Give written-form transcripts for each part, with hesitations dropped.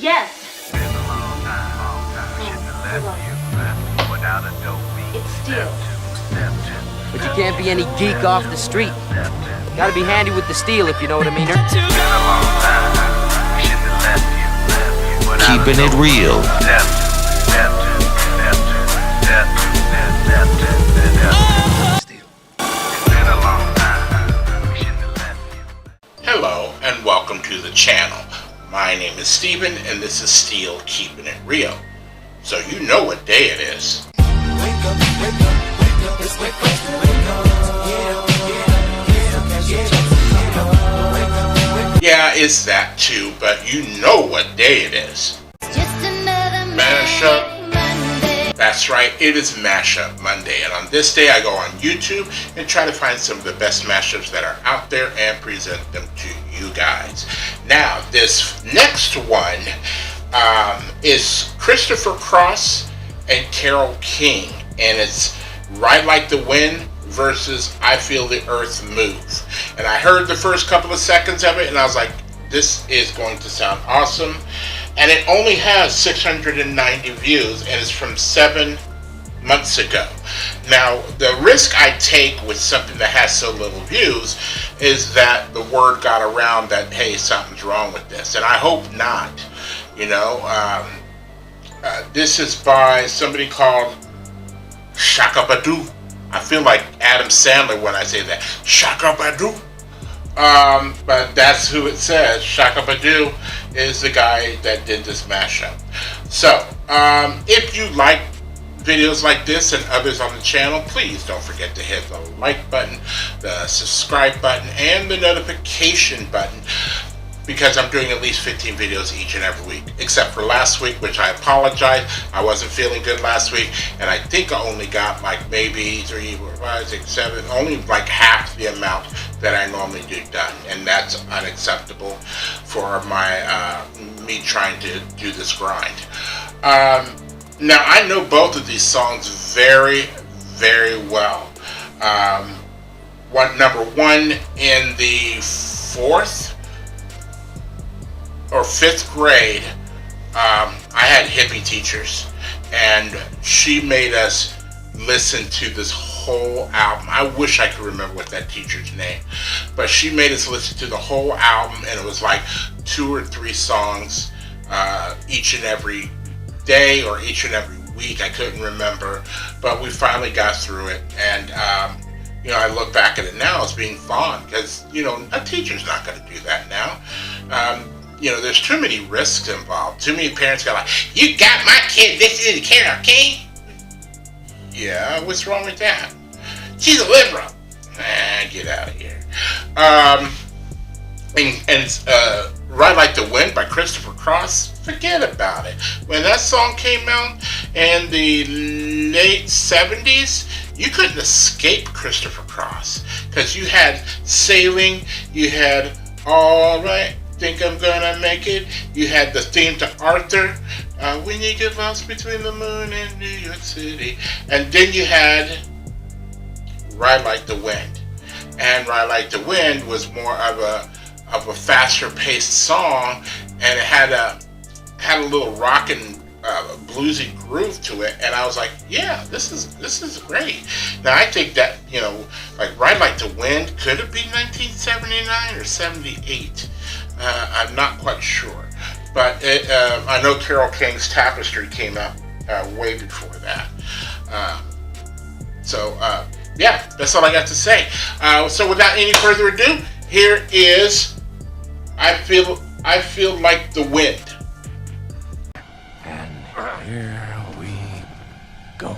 Yes. It's steel. But you can't be any geek off the street. Gotta be handy with the steel, if you know what I mean. Keeping it real. Hello and welcome to the channel. My name is Steven and this is Steel Keeping It Real. So you know what day it is. Yeah, it's that too, but you know what day it is. Mashup. That's right, it is Mashup Monday, and on this day I go on YouTube and try to find some of the best mashups that are out there and present them to you guys. Now, this next one is Christopher Cross and Carole King, and it's Ride Like the Wind versus I Feel the Earth Move. And I heard the first couple of seconds of it and I was like, this is going to sound awesome. And it only has 690 views and it's from 7 months ago. Now, the risk I take with something that has so little views is that the word got around that, hey, something's wrong with this. And I hope not. You know, this is by somebody called Shaka Badu. I feel like Adam Sandler when I say that. Shaka Badu. But that's who it says. Shaka Badu is the guy that did this mashup. So, if you like videos like this and others on the channel, please don't forget to hit the like button, the subscribe button, and the notification button, because I'm doing at least 15 videos each and every week, except for last week, which I apologize. I wasn't feeling good last week, and I think I only got like maybe 3, 4, 5, 6, 7, only like half the amount that I normally do done, and that's unacceptable for my me trying to do this grind. Now, I know both of these songs very, very well. Number one, in the 4th or 5th grade, I had hippie teachers, and she made us listen to this whole album. I wish I could remember what that teacher's name, but she made us listen to the whole album, and it was like 2 or 3 songs each and every day or each and every week. I couldn't remember, but we finally got through it, and you know, I look back at it now as being fun, because, you know, a teacher's not going to do that now. You know, there's too many risks involved. Too many parents got like, you got my kid listening to Carole King? Yeah, what's wrong with that? She's a liberal. Get out of here. And Ride Like the Wind by Christopher Cross, forget about it. When that song came out in the late 70s, you couldn't escape Christopher Cross, because you had Sailing, you had All Right, Think I'm Gonna Make It, you had the theme to Arthur, When You Get Lost Between the Moon and New York City, and then you had Ride Like the Wind. And Ride Like the Wind was more of a faster paced song, and it had a little rockin' bluesy groove to it, and I was like, yeah, this is great. Now I think that, you know, like Ride Like the Wind, could it be 1979 or 78? I'm not quite sure, but I know Carole King's Tapestry came out way before that. Yeah, that's all I got to say. So without any further ado, here is I Feel Like the Wind. And here we go.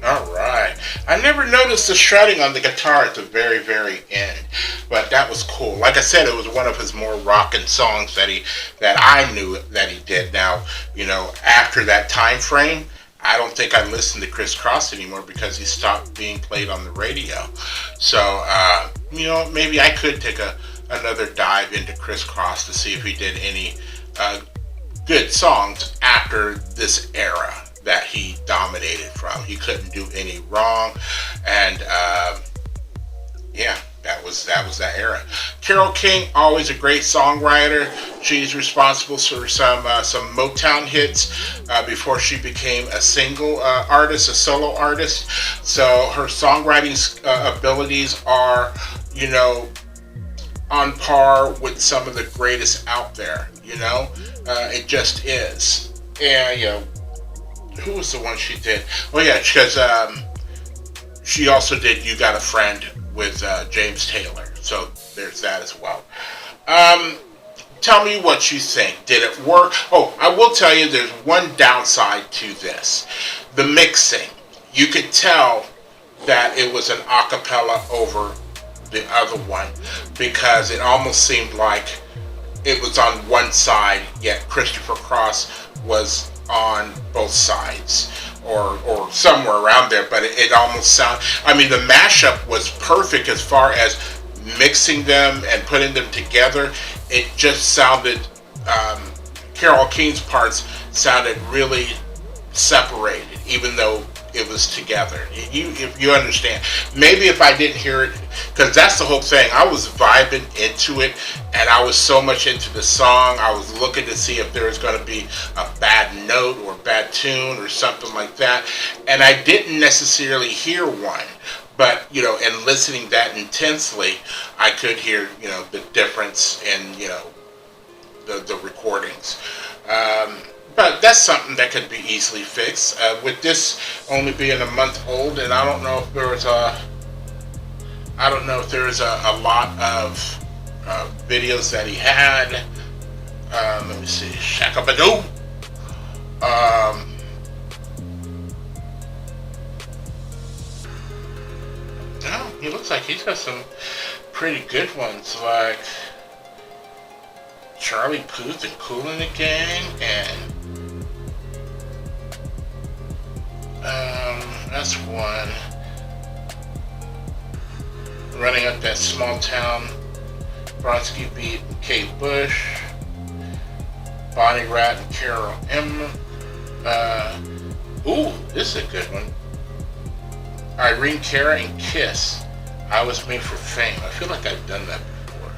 Alright. I never noticed the shredding on the guitar at the very, very end. But that was cool. Like I said, it was one of his more rockin' songs that I knew that he did. Now, after that time frame, I don't think I listen to Criss Cross anymore because he stopped being played on the radio. So, maybe I could take another dive into Criss Cross to see if he did any good songs after this era that he dominated from. He couldn't do any wrong, and that was that era. Carole King, always a great songwriter. She's responsible for some Motown hits before she became a single artist, a solo artist. So her songwriting abilities are, on par with some of the greatest out there. It just is. And who was the one she did? Oh yeah, because she also did "You Got a Friend" with James Taylor. So there's that as well. Tell me what you think. Did it work? Oh, I will tell you, there's one downside to this: the mixing. You could tell that it was an a cappella over the other one, because it almost seemed like it was on one side, yet Christopher Cross was on both sides, or somewhere around there. But it almost sound. I mean, the mashup was perfect as far as mixing them and putting them together. It just sounded. Carole King's parts sounded really separated, even though it was together. If you understand, maybe if I didn't hear it, because that's the whole thing. I was vibing into it, and I was so much into the song. I was looking to see if there was going to be a bad note or bad tune or something like that, and I didn't necessarily hear one. But in listening that intensely, I could hear the difference in the recordings. But that's something that could be easily fixed. With this only being a month old, and I don't know if there was a lot of videos that he had. Let me see, Shakabadoo. No, he looks like he's got some pretty good ones, like Charlie Puth and Kool and the Gang, and that's one. Running Up That Small Town, Bronski Beat and Kate Bush, Bonnie Raitt and Carol M. Ooh, this is a good one. Irene Cara and Kiss, I Was Made for Fame. I feel like I've done that before.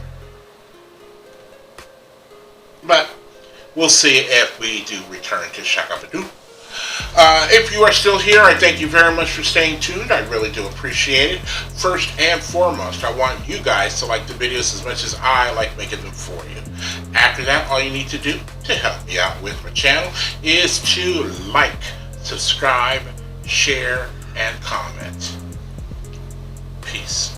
But we'll see if we do return to Shakabadoo. If you are still here, I thank you very much for staying tuned. I really do appreciate it. First and foremost, I want you guys to like the videos as much as I like making them for you. After that, all you need to do to help me out with my channel is to like, subscribe, share, and comment. Peace.